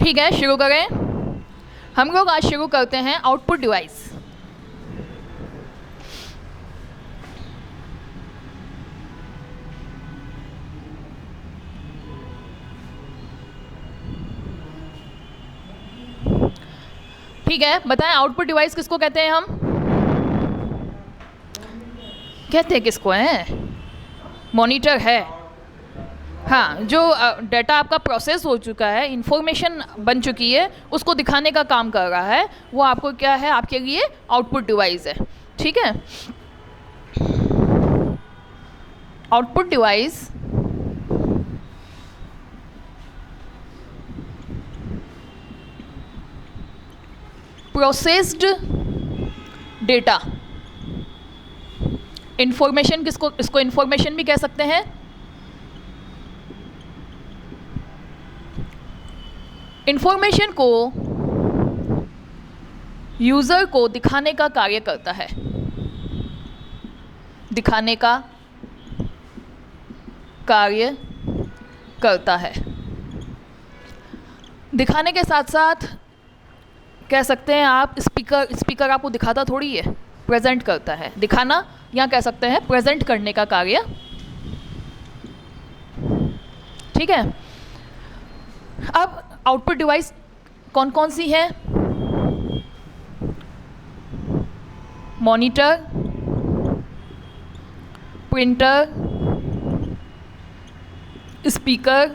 ठीक है, शुरू करें। हम लोग आज शुरू करते हैं आउटपुट डिवाइस। ठीक है, बताएं आउटपुट डिवाइस किसको कहते हैं? हम कहते हैं किसको हैं? मॉनिटर है। हाँ, जो डाटा आपका प्रोसेस हो चुका है, इंफॉर्मेशन बन चुकी है, उसको दिखाने का काम कर रहा है, वो आपको क्या है? आपके लिए आउटपुट डिवाइस है। ठीक है, output device processed data, information किसको, इसको इंफॉर्मेशन भी कह सकते हैं। इंफॉर्मेशन को यूज़र को दिखाने का कार्य करता है, दिखाने का कार्य करता है। दिखाने के साथ साथ कह सकते हैं आप स्पीकर आपको दिखाता थोड़ी है, प्रेजेंट करता है। दिखाना या कह सकते हैं प्रेजेंट करने का कार्य। ठीक है, अब आउटपुट डिवाइस कौन कौन सी है? Monitor, printer, speaker,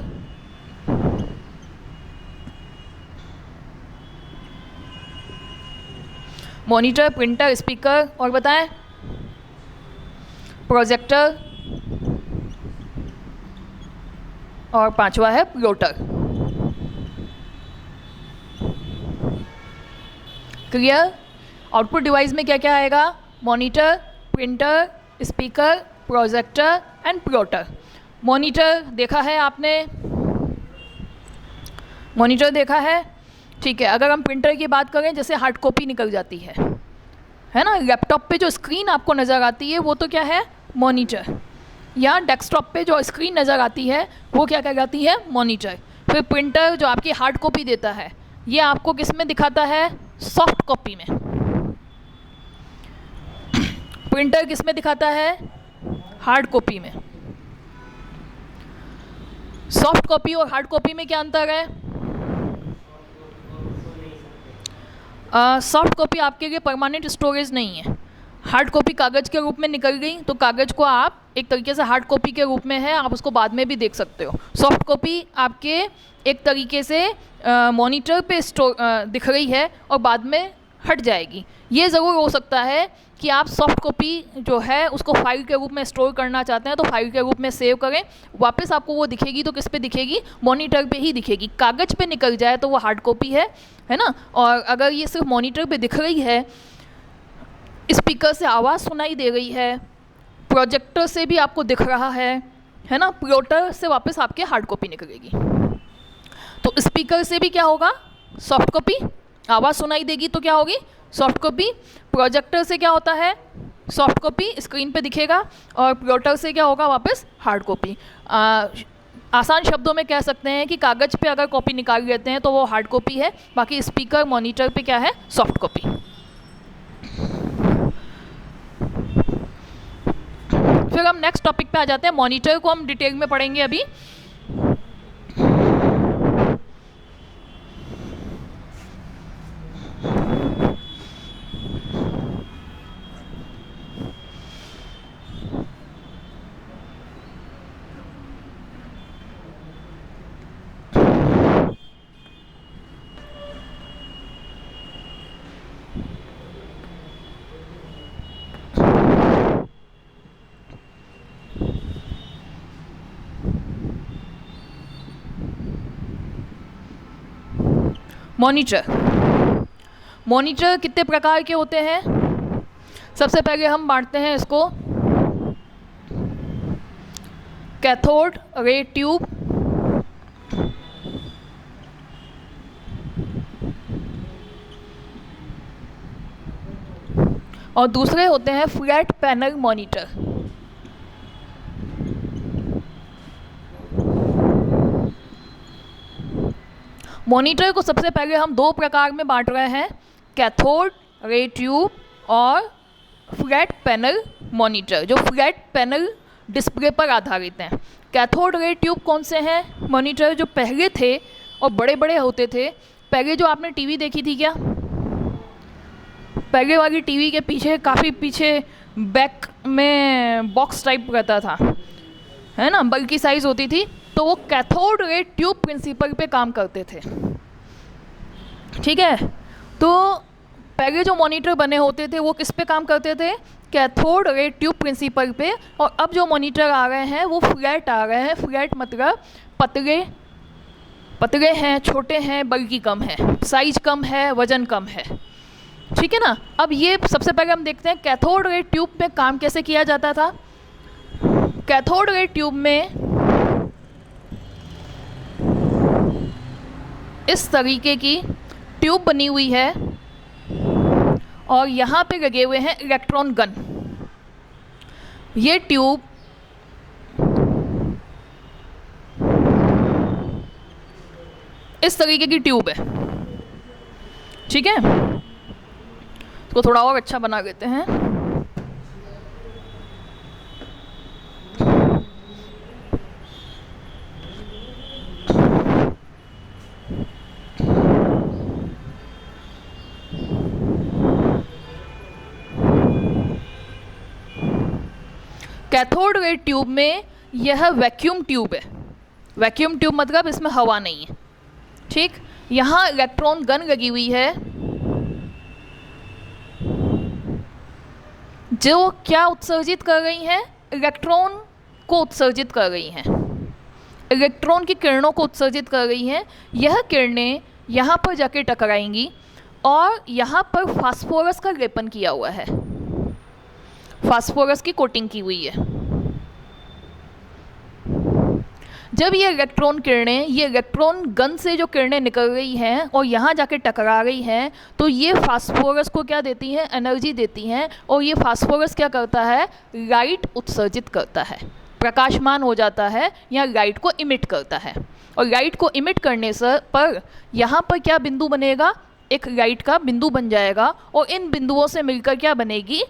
monitor, printer, speaker, और बताएं प्रोजेक्टर, और पांचवा है प्लॉटर। क्लियर? आउटपुट डिवाइस में क्या क्या आएगा? Monitor, printer, speaker, projector and plotter. Monitor देखा है आपने? मॉनिटर देखा है। ठीक है, अगर हम प्रिंटर की बात करें, जैसे हार्ड कॉपी निकल जाती है ना, लैपटॉप पे जो स्क्रीन आपको नज़र आती है वो तो क्या है? मॉनिटर। या डेस्कटॉप पे जो स्क्रीन नज़र आती है वो क्या कहलाती है? मॉनिटर। फिर प्रिंटर जो आपकी हार्ड कॉपी देता है, ये आपको किस में दिखाता है? सॉफ्ट कॉपी में। प्रिंटर किस में दिखाता है? हार्ड कॉपी में। सॉफ्ट कॉपी और हार्ड कॉपी में क्या अंतर है? सॉफ्ट कॉपी आपके लिए परमानेंट स्टोरेज नहीं है। हार्ड कॉपी कागज़ के रूप में निकल गई तो कागज़ को आप एक तरीके से हार्ड कॉपी के रूप में है, आप उसको बाद में भी देख सकते हो। सॉफ्ट कॉपी आपके एक तरीके से मॉनिटर पे दिख रही है और बाद में हट जाएगी। ये ज़रूर हो सकता है कि आप सॉफ्ट कॉपी जो है उसको फाइल के रूप में स्टोर करना चाहते हैं तो फाइल के रूप में सेव करें, वापस आपको वो दिखेगी तो किस पे दिखेगी? मॉनिटर पे ही दिखेगी। कागज़ पे निकल जाए तो वो हार्ड कॉपी है ना। और अगर ये सिर्फ मॉनिटर पे दिख रही है, स्पीकर से आवाज़ सुनाई दे रही है, प्रोजेक्टर से भी आपको दिख रहा है ना, प्लॉटर से वापस आपके हार्ड कॉपी निकलेगी। तो स्पीकर से भी क्या होगा? Soft copy. आवाज़ सुनाई देगी तो क्या होगी? Soft copy. प्रोजेक्टर से क्या होता है? सॉफ्ट कॉपी, स्क्रीन पे दिखेगा। और प्लॉटर से क्या होगा? वापस हार्ड कॉपी। आसान शब्दों में कह सकते हैं कि कागज़ पे अगर कॉपी निकाल लेते हैं तो वो हार्ड कॉपी है, बाकी स्पीकर, मॉनिटर पे क्या है? Soft copy. फिर हम नेक्स्ट टॉपिक पे आ जाते हैं। मॉनिटर को हम डिटेल में पढ़ेंगे अभी। मॉनिटर। मॉनिटर कितने प्रकार के होते हैं? सबसे पहले हम बांटते हैं इसको कैथोड रे ट्यूब, और दूसरे होते हैं फ्लैट पैनल मॉनिटर। मॉनिटर को सबसे पहले हम दो प्रकार में बांट रहे हैं, कैथोड रे ट्यूब और फ्लैट पैनल मॉनिटर, जो फ्लैट पैनल डिस्प्ले पर आधारित हैं। कैथोड रे ट्यूब कौन से हैं मॉनिटर? जो पहले थे और बड़े बड़े होते थे। पहले जो आपने टीवी देखी थी क्या, पहले वाली टीवी के पीछे काफ़ी पीछे बैक में बॉक्स टाइप रहता था, है ना, बल्कि साइज़ होती थी, तो वो कैथोड रे ट्यूब प्रिंसिपल पे काम करते थे। ठीक है, तो पहले जो मॉनिटर बने होते थे वो किस पे काम करते थे? कैथोड रे ट्यूब प्रिंसिपल पे। और अब जो मॉनिटर आ रहे हैं वो फ्लैट आ रहे हैं। फ्लैट मतलब पतले पतले हैं, छोटे हैं, बल्कि कम है, साइज कम है, वजन कम है। ठीक है ना। अब ये सबसे पहले हम देखते हैं कैथोड रे ट्यूब में काम कैसे किया जाता था। कैथोड रे ट्यूब में इस तरीके की ट्यूब बनी हुई है और यहाँ पे लगे हुए हैं इलेक्ट्रॉन गन। ये ट्यूब इस तरीके की ट्यूब है। ठीक है, इसको थोड़ा और अच्छा बना देते हैं। कैथोड रे ट्यूब में यह वैक्यूम ट्यूब है। वैक्यूम ट्यूब मतलब इसमें हवा नहीं है। ठीक, यहाँ इलेक्ट्रॉन गन लगी हुई है जो क्या उत्सर्जित कर रही हैं? इलेक्ट्रॉन को उत्सर्जित कर रही हैं, इलेक्ट्रॉन की किरणों को उत्सर्जित कर रही हैं। यह किरणें यहाँ पर जाके टकराएंगी और यहाँ पर फास्फोरस का लेपन किया हुआ है, फास्फोरस की कोटिंग की हुई है। जब ये इलेक्ट्रॉन किरणें, ये इलेक्ट्रॉन गन से जो किरणें निकल रही हैं और यहाँ जाके टकरा रही हैं, तो ये फास्फोरस को क्या देती हैं? एनर्जी देती हैं। और ये फास्फोरस क्या करता है? लाइट उत्सर्जित करता है, प्रकाशमान हो जाता है या लाइट को इमिट करता है। और लाइट को इमिट करने से पर यहाँ पर क्या बिंदु बनेगा? एक लाइट का बिंदु बन जाएगा और इन बिंदुओं से मिलकर क्या बनेगी?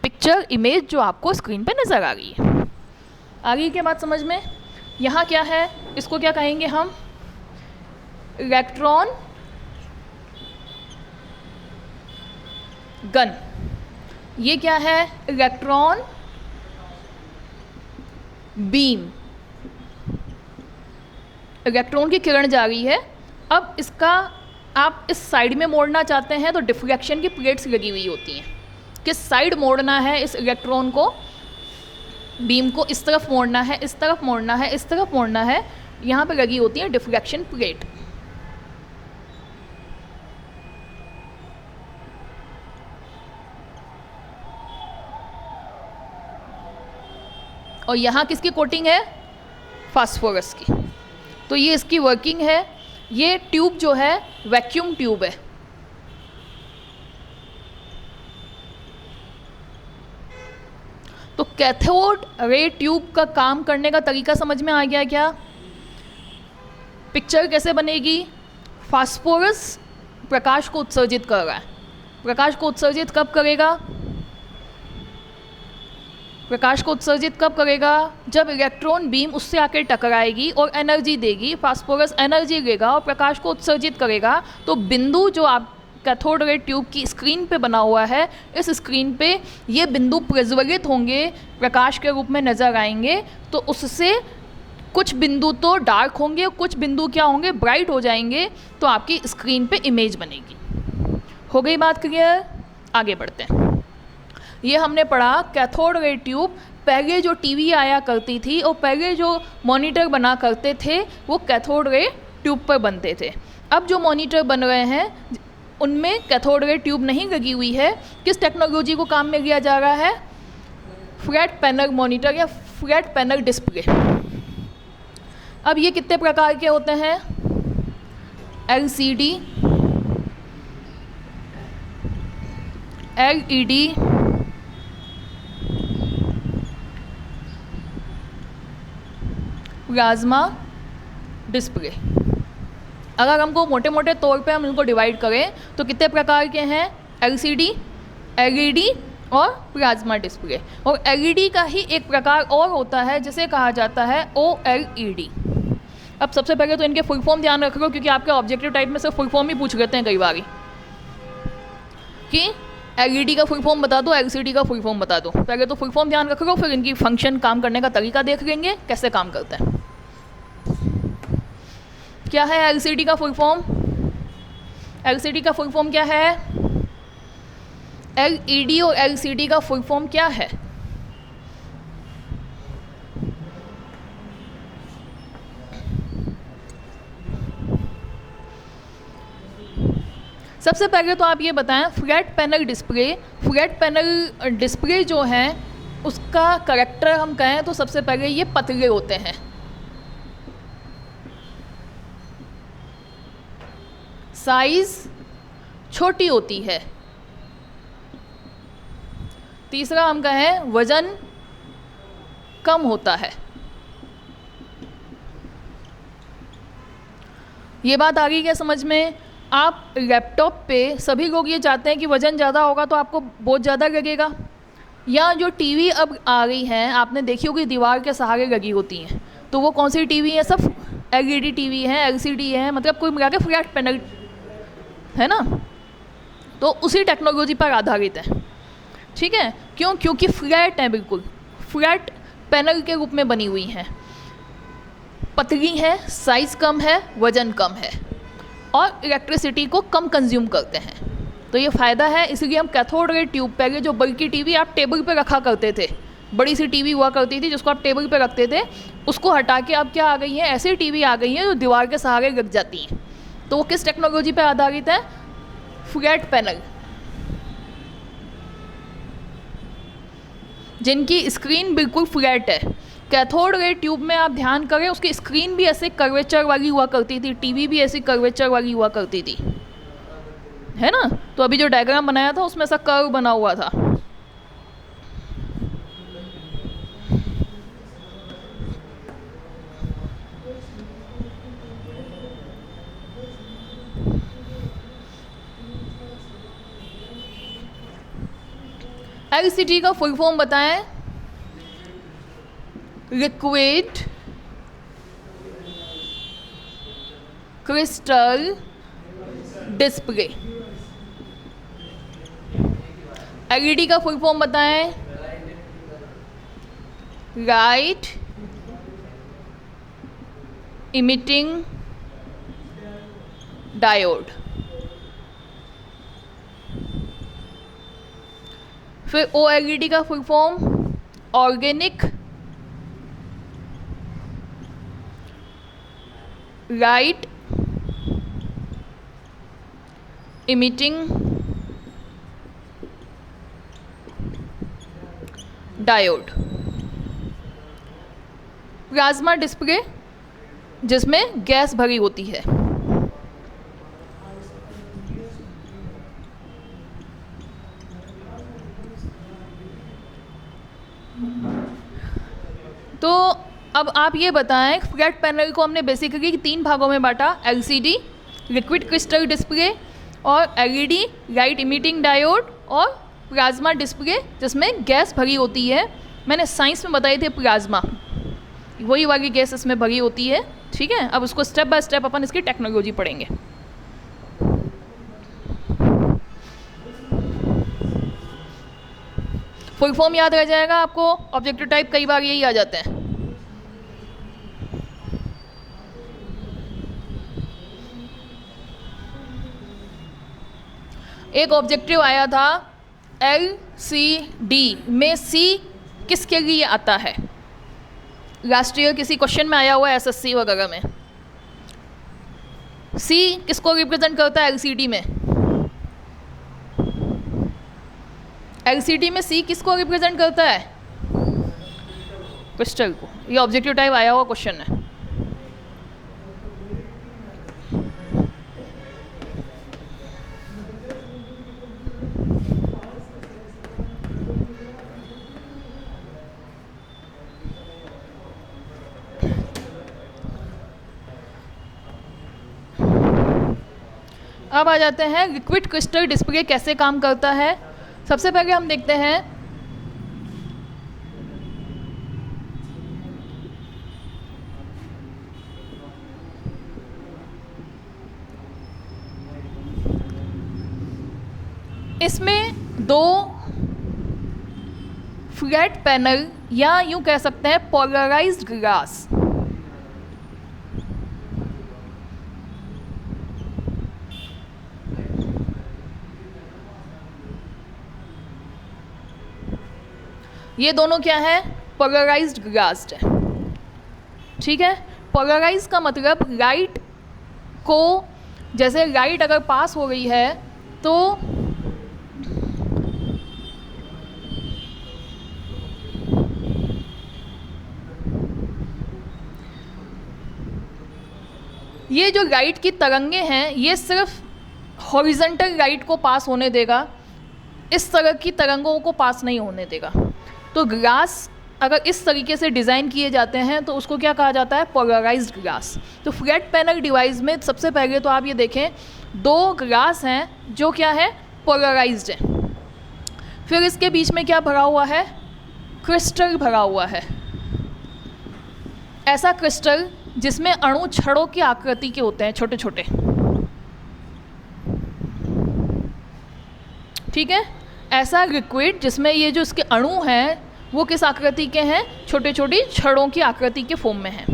पिक्चर इमेज जो आपको स्क्रीन पे नज़र आ रही है। आगे की बात समझ में? यहाँ क्या है? इसको क्या कहेंगे हम? Electron gun. ये क्या है? Electron beam. इलेक्ट्रॉन की किरण जा रही है। अब इसका आप इस साइड में मोड़ना चाहते हैं तो डिफ्लेक्शन की प्लेट्स लगी हुई होती हैं। किस साइड मोड़ना है इस इलेक्ट्रॉन को? बीम को इस तरफ मोड़ना है, इस तरफ मोड़ना है, इस तरफ मोड़ना है। यहाँ पे लगी होती है डिफ्लेक्शन प्लेट। और यहाँ किसकी कोटिंग है? फास्फोरस की। तो ये इसकी वर्किंग है। ये ट्यूब जो है वैक्यूम ट्यूब है। तो कैथोड रे ट्यूब का काम करने का तरीका समझ में आ गया क्या? पिक्चर कैसे बनेगी? फास्फोरस प्रकाश को उत्सर्जित कर रहा है। प्रकाश को उत्सर्जित कब करेगा? प्रकाश को उत्सर्जित कब करेगा? जब इलेक्ट्रॉन बीम उससे आकर टकराएगी और एनर्जी देगी। फास्फोरस एनर्जी लेगा और प्रकाश को उत्सर्जित करेगा। तो बिंदु जो आप कैथोड रे ट्यूब की स्क्रीन पे बना हुआ है, इस स्क्रीन पे ये बिंदु प्रज्वलित होंगे, प्रकाश के रूप में नज़र आएंगे। तो उससे कुछ बिंदु तो डार्क होंगे और कुछ बिंदु क्या होंगे? ब्राइट हो जाएंगे। तो आपकी स्क्रीन पे इमेज बनेगी। हो गई बात क्लियर? आगे बढ़ते हैं। ये हमने पढ़ा कैथोड रे ट्यूब। पहले जो टीवी आया करती थी और पहले जो मॉनिटर बना करते थे वो कैथोड रे ट्यूब पर बनते थे। अब जो मॉनिटर बन रहे हैं उनमें कैथोड रे ट्यूब नहीं लगी हुई है। किस टेक्नोलॉजी को काम में लिया जा रहा है? फ्लैट पैनल मॉनिटर या फ्लैट पैनल डिस्प्ले। अब ये कितने प्रकार के होते हैं? LCD, LED, plasma display. अगर हमको मोटे मोटे तौर पे हम इनको डिवाइड करें तो कितने प्रकार के हैं? LCD, LED और प्लाज्मा डिस्प्ले। और LED का ही एक प्रकार और होता है जिसे कहा जाता है OLED। अब सबसे पहले तो इनके फुल फॉर्म ध्यान रख लो, क्योंकि आपके ऑब्जेक्टिव टाइप में से फुल फॉर्म ही पूछ लेते हैं कई बार कि LED का फुल फॉर्म बता दो, LCD का फुल फॉर्म बता दो। पहले तो फुल फॉर्म ध्यान रख लो, फिर इनकी फंक्शन, काम करने का तरीका देख लेंगे कैसे काम करते हैं। क्या है LCD का फुल फॉर्म? LCD का फुल फॉर्म क्या है? LED और LCD का फुल फॉर्म क्या है? सबसे पहले तो आप ये बताएं, flat panel display. Flat panel display जो है उसका करेक्टर हम कहें तो सबसे पहले ये पतले होते हैं, साइज छोटी होती है। तीसरा हम कहें वजन कम होता है। ये बात आ गई क्या समझ में? आप लैपटॉप पे सभी लोग ये चाहते हैं कि वज़न ज़्यादा होगा तो आपको बहुत ज़्यादा लगेगा। या जो टीवी अब आ गई हैं, आपने देखी होगी दीवार के सहारे लगी होती हैं, तो वो कौन सी टीवी है? सब LED टीवी हैं, LCD है, मतलब कोई मिला के फ्लैट पैनल है ना, तो उसी टेक्नोलॉजी पर आधारित है। ठीक है, क्यों? क्योंकि फ्लैट है, बिल्कुल फ्लैट पैनल के रूप में बनी हुई हैं, पतली है, साइज़ कम है, वज़न कम है और इलेक्ट्रिसिटी को कम कंज्यूम करते हैं। तो ये फ़ायदा है। इसलिए हम कैथोड रे ट्यूब, पहले जो बल्कि टीवी आप टेबल पे रखा करते थे, बड़ी सी टीवी हुआ करती थी जिसको आप टेबल पे रखते थे, उसको हटा के अब क्या आ गई है? ऐसी टीवी आ गई हैं जो दीवार के सहारे लग जाती हैं। तो वो किस टेक्नोलॉजी पर आधारित है? फ्लैट पैनल, जिनकी स्क्रीन बिल्कुल फ्लैट है। कैथोड रे ट्यूब में आप ध्यान करें, उसकी स्क्रीन भी ऐसे कर्वेचर वाली हुआ करती थी, टीवी भी ऐसी कर्वेचर वाली हुआ करती थी, है ना। तो अभी जो डायग्राम बनाया था उसमें ऐसा कर्व बना हुआ था। LCD का फुल फॉर्म बताएं? Liquid crystal display. LED का फुल फॉर्म बताएं? Light emitting diode. फिर OLED का full form? Organic light emitting diode. Plasma display, जिसमें गैस भरी होती है। तो अब आप ये बताएं, फ्लैट पैनल को हमने बेसिकली 3 भागों में बांटा, LCD लिक्विड क्रिस्टल डिस्प्ले और LED लाइट इमिटिंग डायोड और प्लाज्मा डिस्प्ले जिसमें गैस भरी होती है। मैंने साइंस में बताई थी प्लाज्मा, वही वाली गैस इसमें भरी होती है। ठीक है, अब उसको स्टेप बाय स्टेप अपन इसकी टेक्नोलॉजी पढ़ेंगे। फुल फॉर्म याद रह जाएगा आपको, ऑब्जेक्टिव टाइप कई बार यही आ जाते हैं। एक ऑब्जेक्टिव आया था LCD में C किसके लिए आता है? लास्ट ईयर किसी क्वेश्चन में आया हुआ है SSC वगैरह में। C किसको रिप्रेजेंट करता है LCD में? LCD में C किसको रिप्रेजेंट करता है? क्रिस्टल को। ये ऑब्जेक्टिव टाइप आया हुआ क्वेश्चन है। अब आ जाते हैं लिक्विड क्रिस्टल डिस्प्ले कैसे काम करता है। सबसे पहले हम देखते हैं इसमें दो फ्लैट पैनल या यूं कह सकते हैं पोलराइज्ड ग्लास, ये दोनों क्या है, पोलराइज्ड ग्लास है। ठीक है, पोलराइज का मतलब लाइट को, जैसे लाइट अगर पास हो रही है तो ये जो लाइट की तरंगे हैं ये सिर्फ हॉरिजॉन्टल लाइट को पास होने देगा, इस तरह की तरंगों को पास नहीं होने देगा। तो ग्लास अगर इस तरीके से डिज़ाइन किए जाते हैं तो उसको क्या कहा जाता है, पोलराइज्ड ग्लास। तो फ्लैट पैनल डिवाइस में सबसे पहले तो आप ये देखें दो ग्लास हैं जो क्या है, पोलराइज्ड है। फिर इसके बीच में क्या भरा हुआ है, क्रिस्टल भरा हुआ है। ऐसा क्रिस्टल जिसमें अणु छड़ों की आकृति के होते हैं, छोटे छोटे। ठीक है, ऐसा लिक्विड जिसमें ये जो इसके अणु हैं वो किस आकृति के हैं, छोटे छोटी छड़ों की आकृति के फॉर्म में हैं।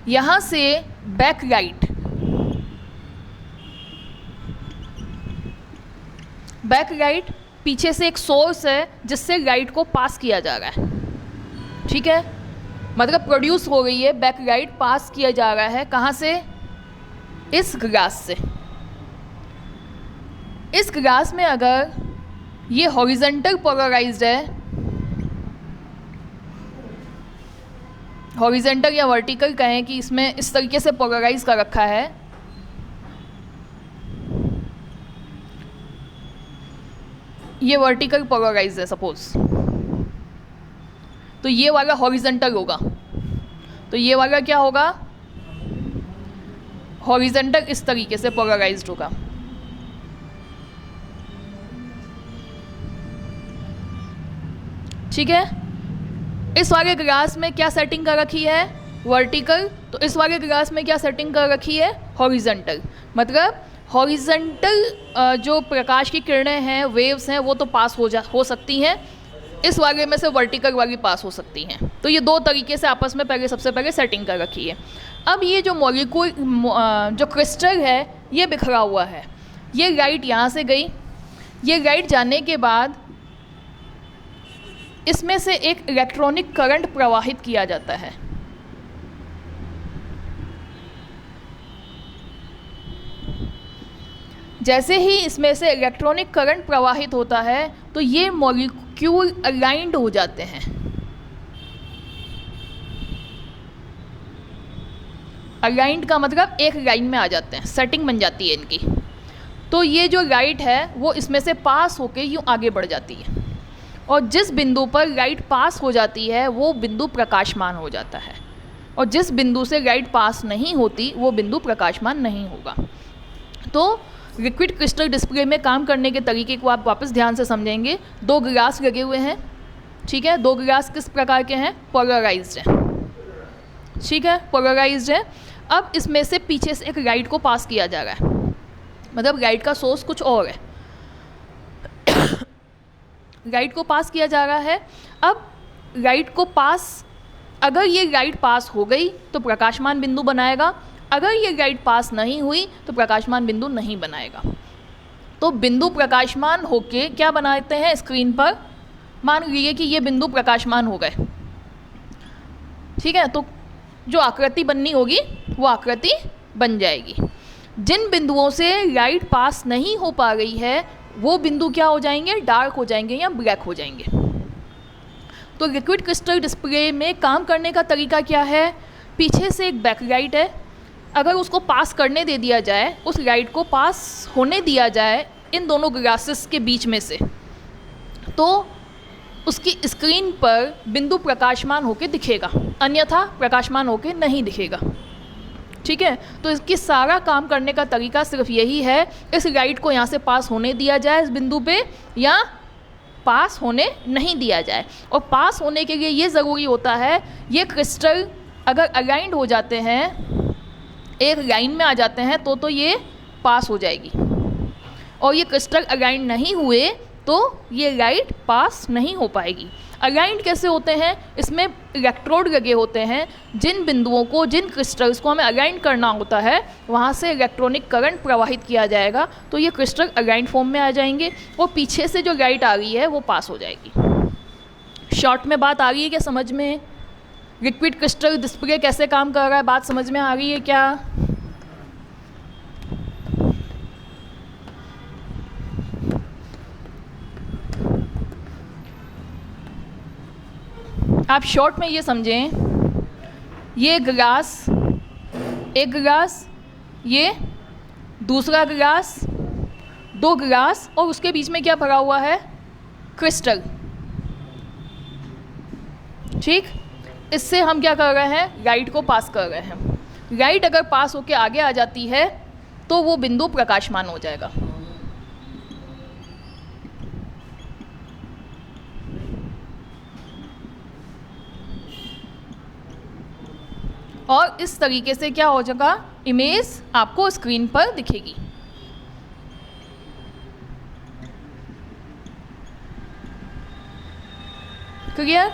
यहां से बैकलाइट, बैकलाइट पीछे से एक सोर्स है जिससे लाइट को पास किया जा रहा है। ठीक है, मतलब प्रोड्यूस हो रही है बैकलाइट, पास किया जा रहा है कहाँ से, इस ग्लास से। इस ग्लास में अगर ये हॉरिजॉन्टल पोलराइज्ड है, हॉरिजॉन्टल या वर्टिकल कहें कि इसमें इस तरीके से पोलराइज कर रखा है, ये वर्टिकल पोलराइज है सपोज, तो ये वाला हॉरिजॉन्टल होगा, तो ये वाला क्या होगा, हॉरिजॉन्टल इस तरीके से पोलराइज्ड होगा। ठीक है, इस वाले ग्लास में क्या सेटिंग कर रखी है, वर्टिकल, तो इस वाले ग्लास में क्या सेटिंग कर रखी है, हॉरिजॉन्टल। मतलब हॉरिजॉन्टल जो प्रकाश की किरणें हैं, वेव्स हैं, वो तो पास हो सकती हैं, इस वाले में से वर्टिकल वाली पास हो सकती हैं। तो ये दो तरीके से आपस में पहले सबसे पहले सेटिंग कर रखी है। अब ये जो मॉलिक्यूल जो क्रिस्टल है ये बिखरा हुआ है, ये लाइट यहाँ से गई, ये लाइट जाने के बाद इसमें से एक इलेक्ट्रॉनिक करंट प्रवाहित किया जाता है। जैसे ही इसमें से इलेक्ट्रॉनिक करंट प्रवाहित होता है तो ये मॉलिक्यूल अलाइंड हो जाते हैं। अलाइंड का मतलब एक लाइन में आ जाते हैं, सेटिंग बन जाती है इनकी। तो ये जो लाइट है वो इसमें से पास होके यूँ आगे बढ़ जाती है, और जिस बिंदु पर लाइट पास हो जाती है वो बिंदु प्रकाशमान हो जाता है, और जिस बिंदु से लाइट पास नहीं होती वो बिंदु प्रकाशमान नहीं होगा। तो लिक्विड क्रिस्टल डिस्प्ले में काम करने के तरीके को आप वापस ध्यान से समझेंगे। दो ग्लास लगे हुए हैं, ठीक है, दो ग्लास किस प्रकार के हैं, पोलराइज्ड हैं। ठीक है, पोलराइज्ड है। अब इसमें से पीछे से एक लाइट को पास किया जा रहा है, मतलब लाइट का सोर्स कुछ और है, लाइट को पास किया जा रहा है। अब लाइट को पास, अगर ये लाइट पास हो गई तो प्रकाशमान बिंदु बनाएगा, अगर ये लाइट पास नहीं हुई तो प्रकाशमान बिंदु नहीं बनाएगा। तो बिंदु प्रकाशमान होके क्या बनाते हैं स्क्रीन पर, मान लीजिए कि ये बिंदु प्रकाशमान हो गए, ठीक है, तो जो आकृति बननी होगी वो आकृति बन जाएगी। जिन बिंदुओं से लाइट पास नहीं हो पा रही है वो बिंदु क्या हो जाएंगे, डार्क हो जाएंगे या ब्लैक हो जाएंगे। तो लिक्विड क्रिस्टल डिस्प्ले में काम करने का तरीका क्या है, पीछे से एक बैकलाइट है, अगर उसको पास करने दे दिया जाए, उस लाइट को पास होने दिया जाए इन दोनों ग्लासेस के बीच में से, तो उसकी स्क्रीन पर बिंदु प्रकाशमान होकर दिखेगा, अन्यथा प्रकाशमान होकर नहीं दिखेगा। ठीक है, तो इसकी सारा काम करने का तरीका सिर्फ यही है, इस लाइट को यहाँ से पास होने दिया जाए इस बिंदु पे, या पास होने नहीं दिया जाए। और पास होने के लिए ये ज़रूरी होता है, ये क्रिस्टल अगर अलाइंड हो जाते हैं, एक लाइन में आ जाते हैं, तो ये पास हो जाएगी। और ये क्रिस्टल अलाइंड नहीं हुए तो ये लाइट पास नहीं हो पाएगी। अलाइंड कैसे होते हैं? इसमें इलेक्ट्रोड लगे होते हैं, जिन बिंदुओं को, जिन क्रिस्टल्स को हमें अलाइन करना होता है वहाँ से इलेक्ट्रॉनिक करंट प्रवाहित किया जाएगा, तो ये क्रिस्टल अलाइंड फॉर्म में आ जाएंगे और पीछे से जो लाइट आ रही है वो पास हो जाएगी। शॉर्ट में बात आ रही है क्या समझ में? लिक्विड क्रिस्टल डिस्प्ले कैसे काम कर रहा है, बात समझ में आ रही है क्या? आप शॉर्ट में ये समझें, ये गिलास, एक गिलास, ये दूसरा गिलास, दो गिलास, और उसके बीच में क्या भरा हुआ है? क्रिस्टल। ठीक, इससे हम क्या कर रहे हैं? लाइट को पास कर रहे हैं। लाइट अगर पास होके आगे आ जाती है तो वो बिंदु प्रकाशमान हो जाएगा। और इस तरीके से क्या हो जाएगा? इमेज आपको स्क्रीन पर दिखेगी। क्लियर?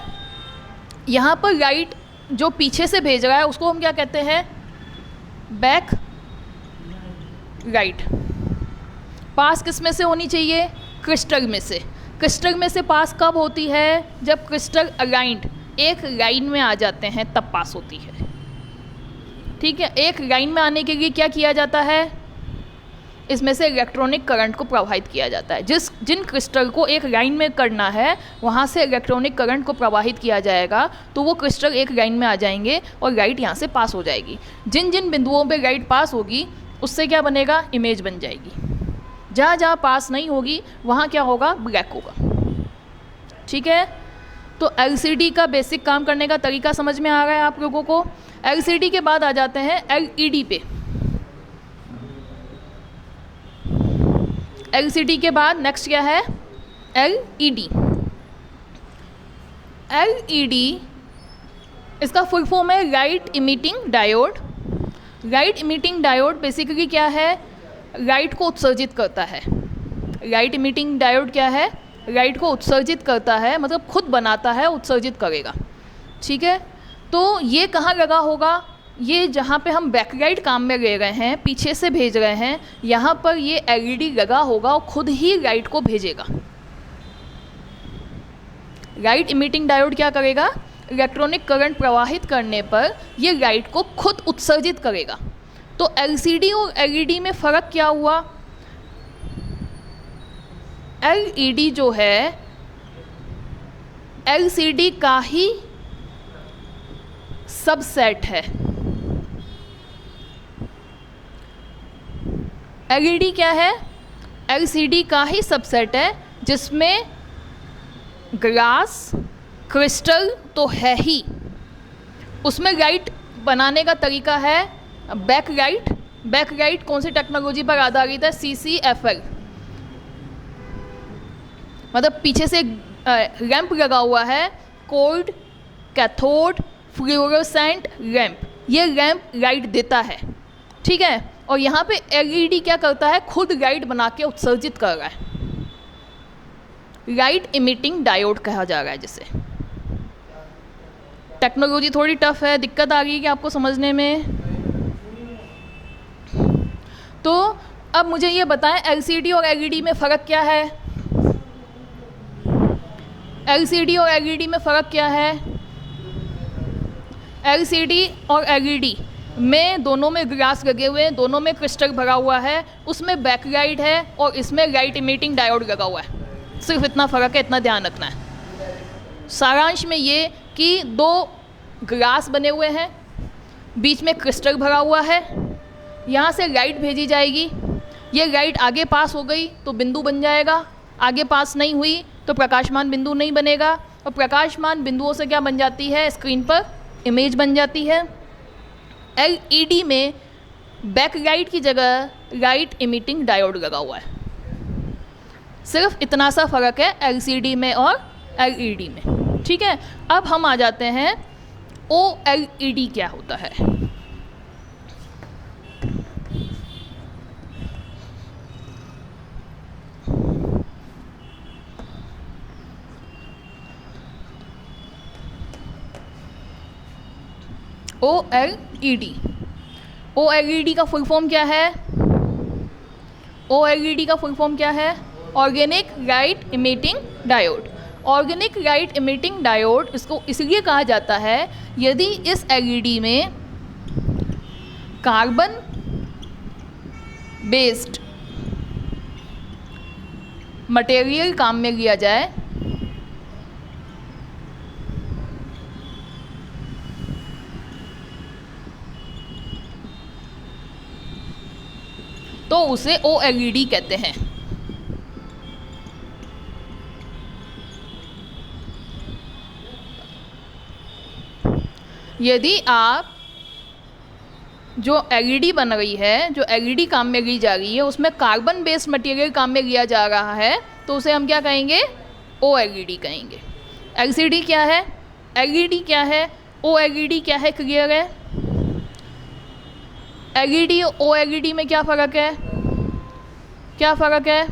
यहाँ पर लाइट जो पीछे से भेज रहा है उसको हम क्या कहते हैं? Back light. पास किस में से होनी चाहिए? क्रिस्टल में से। क्रिस्टल में से पास कब होती है? जब क्रिस्टल अलाइंड एक लाइन में आ जाते हैं तब पास होती है। ठीक है, एक लाइन में आने के लिए क्या किया जाता है? इसमें से इलेक्ट्रॉनिक करंट को प्रवाहित किया जाता है। जिन क्रिस्टल को एक लाइन में करना है वहाँ से इलेक्ट्रॉनिक करंट को प्रवाहित किया जाएगा, तो वो क्रिस्टल एक लाइन में आ जाएंगे और लाइट यहाँ से पास हो जाएगी। जिन जिन बिंदुओं पे लाइट पास होगी उससे क्या बनेगा? इमेज बन जाएगी। जहाँ जहाँ पास नहीं होगी वहाँ क्या होगा? ब्लैक होगा। ठीक है, तो LCD का बेसिक काम करने का तरीका समझ में आ रहा है आप लोगों को। LCD के बाद आ जाते हैं LED पे। LCD के बाद नेक्स्ट क्या है? LED। LED इसका फुल फॉर्म है light emitting diode. Light emitting diode basically क्या है? लाइट को उत्सर्जित करता है। लाइट इमिटिंग डायोड क्या है? लाइट को उत्सर्जित करता है, मतलब खुद बनाता है, उत्सर्जित करेगा। ठीक है, तो ये कहाँ लगा होगा? ये जहाँ पे हम बैकलाइट काम में ले रहे हैं, पीछे से भेज रहे हैं, यहाँ पर ये LED लगा होगा और खुद ही लाइट को भेजेगा। लाइट इमिटिंग डायोड क्या करेगा? इलेक्ट्रॉनिक करंट प्रवाहित करने पर ये लाइट को खुद उत्सर्जित करेगा। तो LCD और LED में फ़र्क क्या हुआ? LED जो है LCD का ही सबसेट है। LED क्या है? LCD का ही सबसेट है, जिसमें ग्लास क्रिस्टल तो है ही, उसमें लाइट बनाने का तरीका है बैक लाइट। बैक लाइट कौन सी टेक्नोलॉजी पर आधारित है? CCFL, मतलब पीछे से लैंप लगा हुआ है, कोल्ड कैथोड फ्लोरोसेंट लैंप। ये लैंप लाइट देता है। ठीक है, और यहाँ पे LED क्या करता है? खुद लाइट बना के उत्सर्जित कर रहा है। लाइट इमिटिंग डायोड कहा जा रहा है जिसे। टेक्नोलॉजी थोड़ी टफ है, दिक्कत आ रही है कि आपको समझने में? तो अब मुझे ये बताएं LCD और LED में फ़र्क क्या है? LCD और LED में फ़र्क क्या है? LCD और LED में दोनों में ग्लास लगे हुए हैं, दोनों में क्रिस्टल भरा हुआ है, उसमें बैकलाइट है और इसमें लाइट इमिटिंग डायोड लगा हुआ है। सिर्फ इतना फ़र्क है, इतना ध्यान रखना है। सारांश में ये कि दो ग्लास बने हुए हैं, बीच में क्रिस्टल भरा हुआ है, यहाँ से लाइट भेजी जाएगी, ये लाइट आगे पास हो गई तो बिंदु बन जाएगा, आगे पास नहीं हुई तो प्रकाशमान बिंदु नहीं बनेगा, और प्रकाशमान बिंदुओं से क्या बन जाती है, स्क्रीन पर इमेज बन जाती है। एलईडी में बैकलाइट की जगह लाइट इमिटिंग डायोड लगा हुआ है। सिर्फ इतना सा फ़र्क है एलसीडी में और एलईडी में। ठीक है, अब हम आ जाते हैं ओएलईडी क्या होता है। ओएलईडी, ओएलईडी का फुल फॉर्म क्या है, ओएलईडी का फुल फॉर्म क्या है, organic light emitting diode. Organic light emitting diode इसको इसलिए कहा जाता है यदि इस एलईडी में कार्बन बेस्ड मटेरियल काम में लिया जाए तो उसे ओएलईडी कहते हैं। यदि आप जो एलईडी बन रही है, जो एलईडी काम में ली जा रही है, उसमें कार्बन बेस्ड मटेरियल काम में लिया जा रहा है तो उसे हम क्या कहेंगे, ओएलईडी कहेंगे। एलसीडी क्या है, एलईडी क्या है, ओएलईडी क्या है, क्लियर है। एलईडी ओएलईडी में क्या फ़र्क है, क्या फ़र्क है,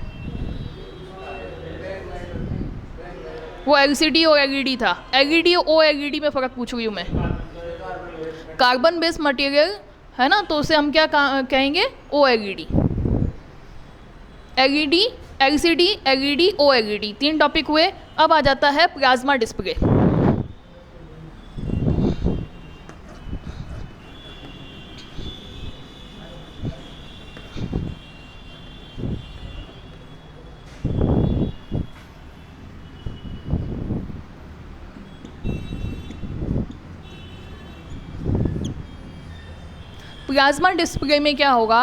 वो एलसीडी और एलईडी था, एलईडी और ओएलईडी में फ़र्क पूछ रही हूँ मैं। कार्बन बेस्ड मटेरियल है ना, तो उसे हम क्या कहेंगे, OLED. LED, LCD, LED, OLED, 3 topic हुए। अब आ जाता है प्लाज्मा डिस्प्ले। प्लाज्मा डिस्प्ले में क्या होगा,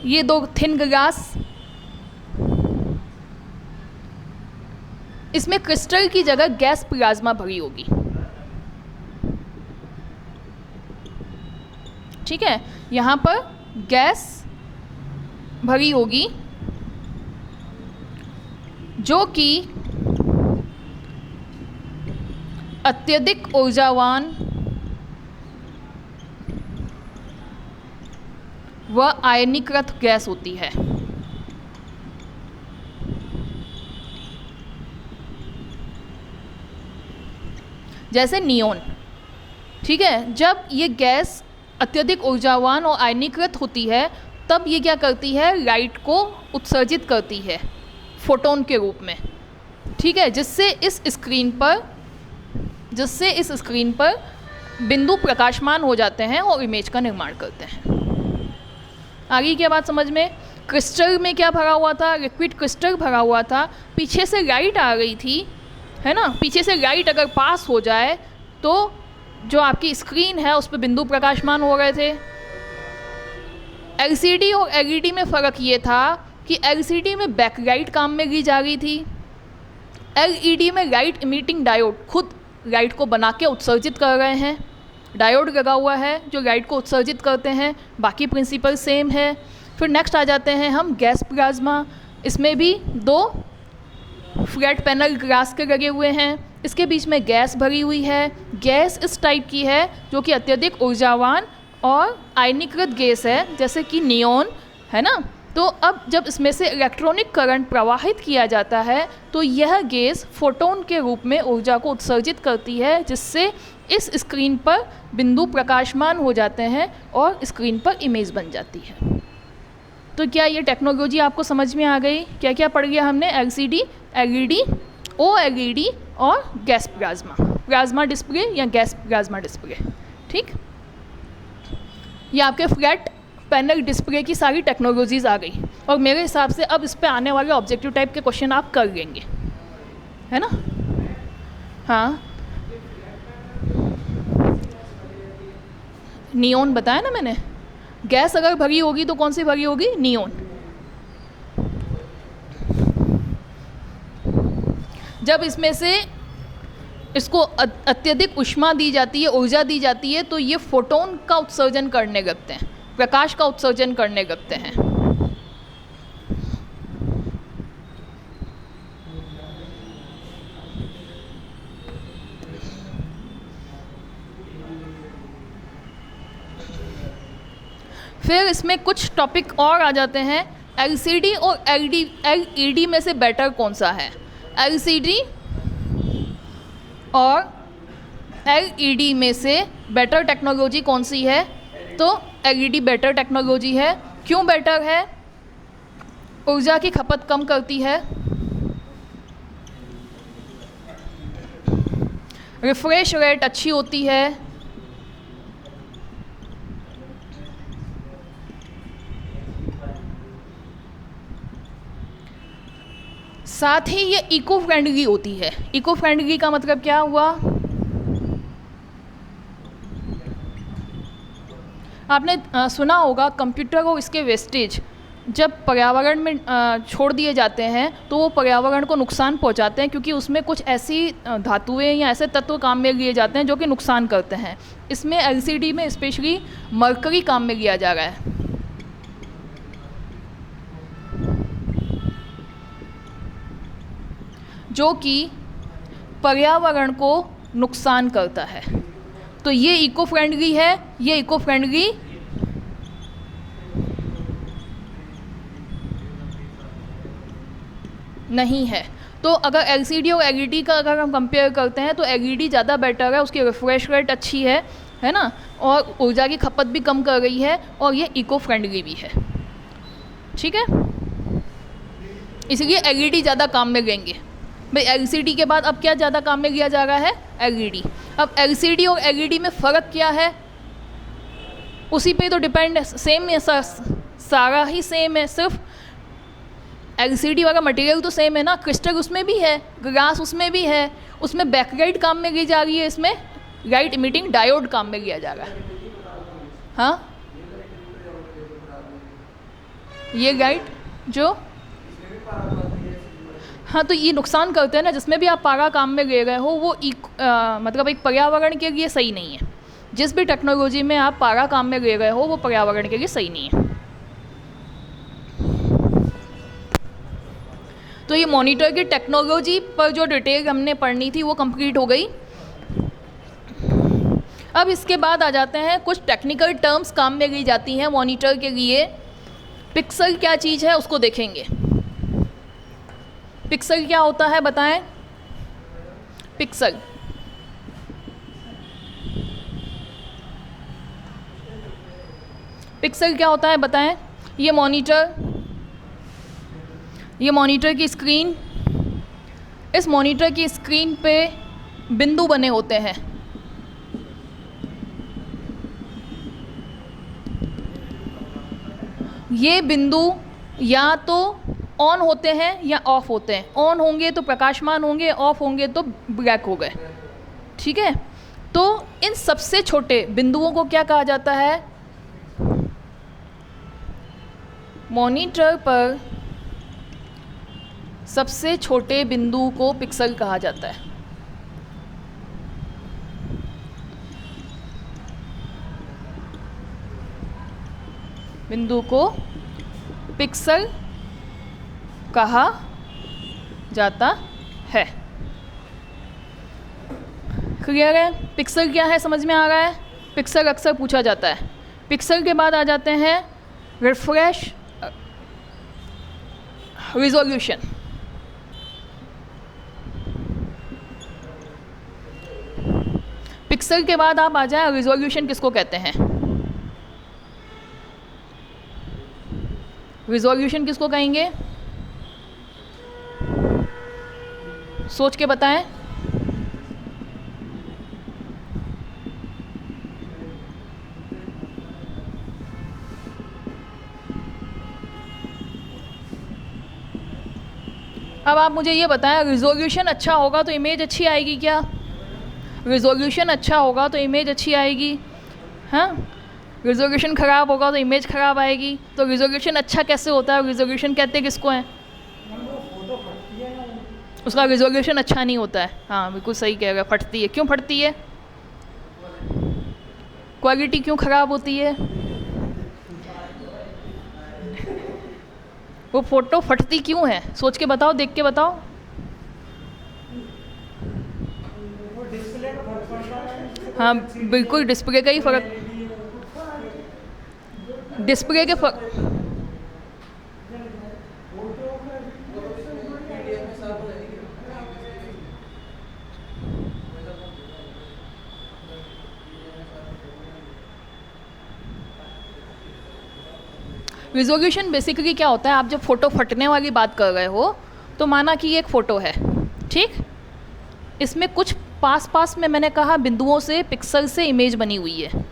ये 2 थिन ग्लास, इसमें क्रिस्टल की जगह गैस प्लाज्मा भरी होगी। ठीक है, यहाँ पर गैस भरी होगी जो कि अत्यधिक ऊर्जावान व आयनीकृत गैस होती है। जैसे नियोन। ठीक है, जब ये गैस अत्यधिक ऊर्जावान और आयनीकृत होती है तब ये क्या करती है, लाइट को उत्सर्जित करती है फोटोन के रूप में। ठीक है, जिससे इस स्क्रीन पर बिंदु प्रकाशमान हो जाते हैं और इमेज का निर्माण करते हैं। आगे क्या बात समझ में। क्रिस्टल में क्या भरा हुआ था, लिक्विड क्रिस्टल भरा हुआ था, पीछे से लाइट आ गई थी, है ना, पीछे से लाइट अगर पास हो जाए तो जो आपकी स्क्रीन है उस पर बिंदु प्रकाशमान हो रहे थे। एलसीडी और एलईडी में फ़र्क ये था कि एलसीडी में बैकलाइट काम में ली जा रही थी, एलईडी में लाइट इमिटिंग डायोड खुद लाइट को बना के उत्सर्जित कर रहे हैं। डायोड लगा हुआ है जो लाइट को उत्सर्जित करते हैं, बाकी प्रिंसिपल सेम है। फिर नेक्स्ट आ जाते हैं हम गैस प्लाज्मा। इसमें भी 2 फ्लैट पैनल ग्लास के लगे हुए हैं, इसके बीच में गैस भरी हुई है। गैस इस टाइप की है जो कि अत्यधिक ऊर्जावान और आयनीकृत गैस है, जैसे कि नियोन, है ना। तो अब जब इसमें से इलेक्ट्रॉनिक करंट प्रवाहित किया जाता है तो यह गैस फोटोन के रूप में ऊर्जा को उत्सर्जित करती है, जिससे इस स्क्रीन पर बिंदु प्रकाशमान हो जाते हैं और स्क्रीन पर इमेज बन जाती है। तो क्या ये टेक्नोलॉजी आपको समझ में आ गई? क्या क्या पढ़ लिया हमने? एलसीडी, एलईडी, ओएलईडी और गैस प्लाज्मा, प्लाज्मा डिस्प्ले या गैस प्लाज्मा डिस्प्ले। ठीक, ये आपके फ्लैट पैनल डिस्प्ले की सारी टेक्नोलॉजीज़ आ गई और मेरे हिसाब से अब इस पे आने वाले ऑब्जेक्टिव टाइप के क्वेश्चन आप कर लेंगे, है ना। हाँ, नियोन बताया ना मैंने, गैस अगर भरी होगी तो कौन सी भरी होगी? नियोन। जब इसमें से इसको अत्यधिक ऊष्मा दी जाती है, ऊर्जा दी जाती है, तो ये फोटोन का उत्सर्जन करने लगते हैं, प्रकाश का उत्सर्जन करने लगते हैं। फिर इसमें कुछ टॉपिक और आ जाते हैं। एलसीडी और एलईडी में से बेटर कौन सा है? एलसीडी और एलईडी में से बेटर टेक्नोलॉजी कौन सी है? तो एलईडी बेटर टेक्नोलॉजी है। क्यों बेटर है? ऊर्जा की खपत कम करती है, रिफ्रेश रेट अच्छी होती है, साथ ही ये इको फ्रेंडली होती है। इको फ्रेंडली का मतलब क्या हुआ? आपने सुना होगा कंप्यूटर और इसके वेस्टेज जब पर्यावरण में छोड़ दिए जाते हैं तो वो पर्यावरण को नुकसान पहुंचाते हैं, क्योंकि उसमें कुछ ऐसी धातुएं या ऐसे तत्व काम में लिए जाते हैं जो कि नुकसान करते हैं। इसमें एलसीडी में स्पेशली मरकरी काम में लिया जा रहा है, जो कि पर्यावरण को नुकसान करता है। तो ये इको फ्रेंडली है, ये इको फ्रेंडली नहीं है। तो अगर एलसीडी और एलईडी का अगर हम कंपेयर करते हैं तो एलईडी ज़्यादा बेटर है, उसकी रिफ्रेश रेट अच्छी है ना, और ऊर्जा की खपत भी कम कर रही है, और ये इको फ्रेंडली भी है। ठीक है, इसलिए एलईडी ज़्यादा काम में लेंगे भाई। एलसीडी के बाद अब क्या ज़्यादा काम में लिया जा रहा है? एलईडी। अब एलसीडी और एलईडी में फ़र्क क्या है? उसी पे तो डिपेंड है, सेम है, सारा ही सेम है, सिर्फ एलसीडी वाला मटेरियल तो सेम है ना, क्रिस्टल उसमें भी है, ग्लास उसमें भी है, उसमें बैकलाइट काम में ली जा रही है, इसमें लाइट इमिटिंग डायोड काम में लिया जा रहा है। हाँ, ये लाइट जो, हाँ, तो ये नुकसान करते हैं ना, जिसमें भी आप पारा काम में ले रहे हो वो मतलब एक पर्यावरण के लिए सही नहीं है। जिस भी टेक्नोलॉजी में आप पारा काम में ले रहे हो वो पर्यावरण के लिए सही नहीं है। तो ये मॉनिटर की टेक्नोलॉजी पर जो डिटेल हमने पढ़नी थी वो कंप्लीट हो गई। अब इसके बाद आ जाते हैं कुछ टेक्निकल टर्म्स काम में ली जाती हैं मॉनिटर के लिए। पिक्सल क्या चीज़ है उसको देखेंगे। पिक्सल क्या होता है बताएं? पिक्सल क्या होता है बताएं? ये मॉनिटर की स्क्रीन, इस मॉनिटर की स्क्रीन पे बिंदु बने होते हैं। ये बिंदु या तो ऑन होते हैं या ऑफ होते हैं। ऑन होंगे तो प्रकाशमान होंगे, ऑफ होंगे तो ब्लैक हो गए। ठीक है, तो इन सबसे छोटे बिंदुओं को क्या कहा जाता है? मॉनिटर पर सबसे छोटे बिंदु को पिक्सल कहा जाता है। बिंदु को पिक्सल कहा जाता है। क्लियर है? पिक्सल क्या है समझ में आ रहा है? पिक्सल अक्सर पूछा जाता है। पिक्सल के बाद आ जाते हैं रिफ्रेश, रिजोल्यूशन। पिक्सल के बाद आप आ जाए रिजोल्यूशन किसको कहते हैं? रिजोल्यूशन किसको कहेंगे? सोच के बताएं। अब आप मुझे ये बताएं, रिजोल्यूशन अच्छा होगा तो इमेज अच्छी आएगी क्या? रिजोल्यूशन अच्छा होगा तो इमेज अच्छी आएगी, हाँ? रिजोल्यूशन ख़राब होगा तो इमेज ख़राब आएगी। तो रिजोल्यूशन अच्छा कैसे होता है? रिजोल्यूशन कहते किसको हैं? उसका रिजोल्यूशन अच्छा नहीं होता है। हाँ बिल्कुल सही कह रहे हैं, फटती है। क्यों फटती है? क्वालिटी क्यों ख़राब होती है? वो फ़ोटो फटती क्यों है? सोच के बताओ, देख के बताओ। हाँ बिल्कुल, डिस्प्ले का ही फ़र्क, डिस्प्ले के रिजोल्यूशन बेसिकली क्या होता है, आप जब फ़ोटो फटने वाली बात कर रहे हो तो माना कि ये एक फ़ोटो है, ठीक, इसमें कुछ पास पास में मैंने कहा बिंदुओं से, पिक्सल से इमेज बनी हुई है।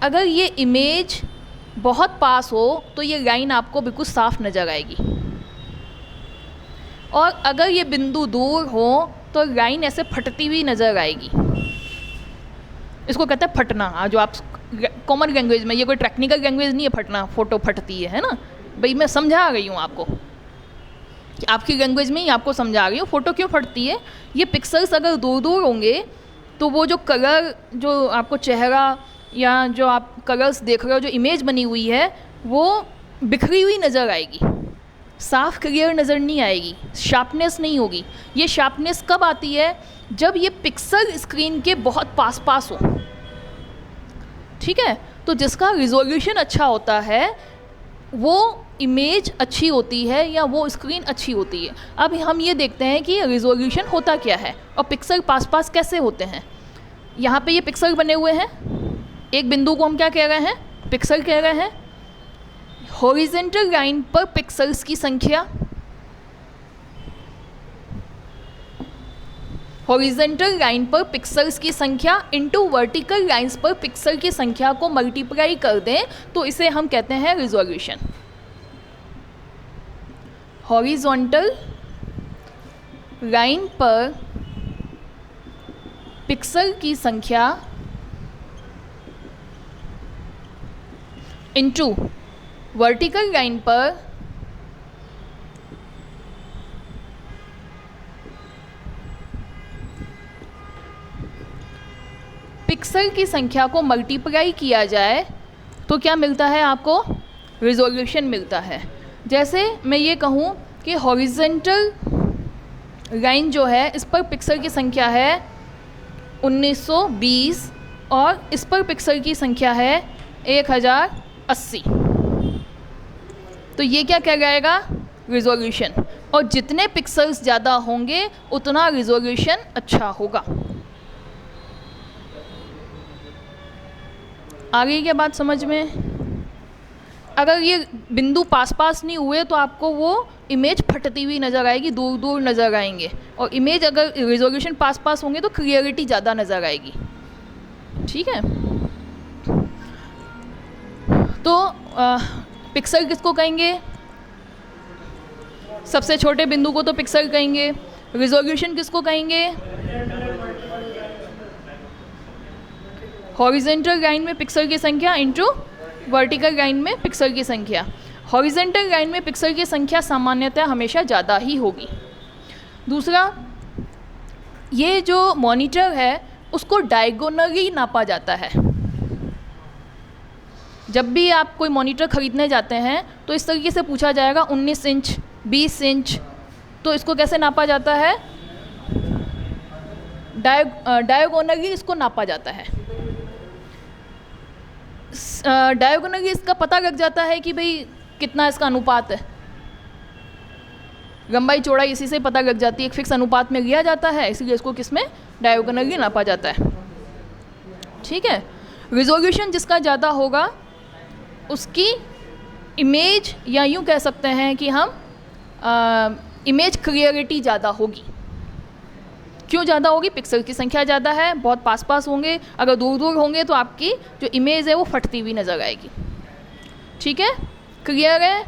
अगर ये इमेज बहुत पास हो तो ये लाइन आपको बिल्कुल साफ नज़र आएगी, और अगर ये बिंदु दूर हो तो लाइन ऐसे फटती हुई नज़र आएगी। इसको कहते हैं फटना। जो आप कॉमन लैंग्वेज में, ये कोई टेक्निकल लैंग्वेज नहीं है फटना, फ़ोटो फटती है ना भाई, मैं समझा रही हूँ आपको कि आपकी लैंग्वेज में ही आपको समझा रही हूँ फ़ोटो क्यों फटती है। ये पिक्सल्स अगर दूर दूर होंगे तो वो जो कलर, जो आपको चेहरा या जो आप कलर्स देख रहे हो, जो इमेज बनी हुई है, वो बिखरी हुई नज़र आएगी, साफ क्लियर नज़र नहीं आएगी, शार्पनेस नहीं होगी। ये शार्पनेस कब आती है? जब ये पिक्सल स्क्रीन के बहुत पास पास हो, ठीक है। तो जिसका रिजोल्यूशन अच्छा होता है वो इमेज अच्छी होती है या वो स्क्रीन अच्छी होती है। अब हम ये देखते हैं कि रिजोल्यूशन होता क्या है और पिक्सल पास पास कैसे होते हैं। यहाँ पे ये पिक्सल बने हुए हैं, एक बिंदु को हम क्या कह रहे हैं? पिक्सल कह रहे हैं। हॉरिजॉन्टल लाइन पर पिक्सल्स की संख्या, हॉरिजॉन्टल लाइन पर पिक्सल्स की संख्या इनटू वर्टिकल लाइंस पर पिक्सल की संख्या को मल्टीप्लाई कर दें तो इसे हम कहते हैं रिजोल्यूशन। हॉरिजॉन्टल लाइन पर पिक्सल की संख्या इनटू वर्टिकल लाइन पर पिक्सल की संख्या को मल्टीप्लाई किया जाए तो क्या मिलता है आपको? रिजोल्यूशन मिलता है। जैसे मैं ये कहूँ कि हॉरिजॉन्टल लाइन जो है इस पर पिक्सल की संख्या है 1920 और इस पर पिक्सल की संख्या है 1080, तो ये क्या कहलाएगा? रिजोल्यूशन। और जितने पिक्सल्स ज़्यादा होंगे उतना रिजोल्यूशन अच्छा होगा। आगे क्या बात समझ में? अगर ये बिंदु पास पास नहीं हुए तो आपको वो इमेज फटती हुई नज़र आएगी, दूर दूर नज़र आएंगे, और इमेज अगर रिजोल्यूशन पास पास होंगे तो क्लियरिटी ज़्यादा नज़र आएगी, ठीक है। तो पिक्सल किसको कहेंगे? सबसे छोटे बिंदु को तो पिक्सल कहेंगे। रिजोल्यूशन किसको कहेंगे? हॉरिजॉन्टल लाइन में पिक्सल की संख्या इनटू वर्टिकल लाइन में पिक्सल की संख्या। हॉरिजॉन्टल लाइन में पिक्सल की संख्या सामान्यतः हमेशा ज़्यादा ही होगी। दूसरा, ये जो मॉनिटर है उसको डायगोनली नापा जाता है। जब भी आप कोई मॉनिटर ख़रीदने जाते हैं तो इस तरीके से पूछा जाएगा 19 इंच, 20 इंच, तो इसको कैसे नापा जाता है? डायगोनली इसको नापा जाता है। डायगोनली इसका पता लग जाता है कि भाई कितना इसका अनुपात है, लंबाई चौड़ाई इसी से पता लग जाती है, एक फिक्स अनुपात में लिया जाता है, इसलिए इसको किसमें? डायगोनली नापा जाता है, ठीक है। रिजोल्यूशन जिसका ज़्यादा होगा उसकी इमेज, या यूँ कह सकते हैं कि हम इमेज क्लियरिटी ज़्यादा होगी। क्यों ज़्यादा होगी? पिक्सल की संख्या ज़्यादा है, बहुत पास पास होंगे, अगर दूर दूर होंगे तो आपकी जो इमेज है वो फटती हुई नज़र आएगी, ठीक है। क्लियर है?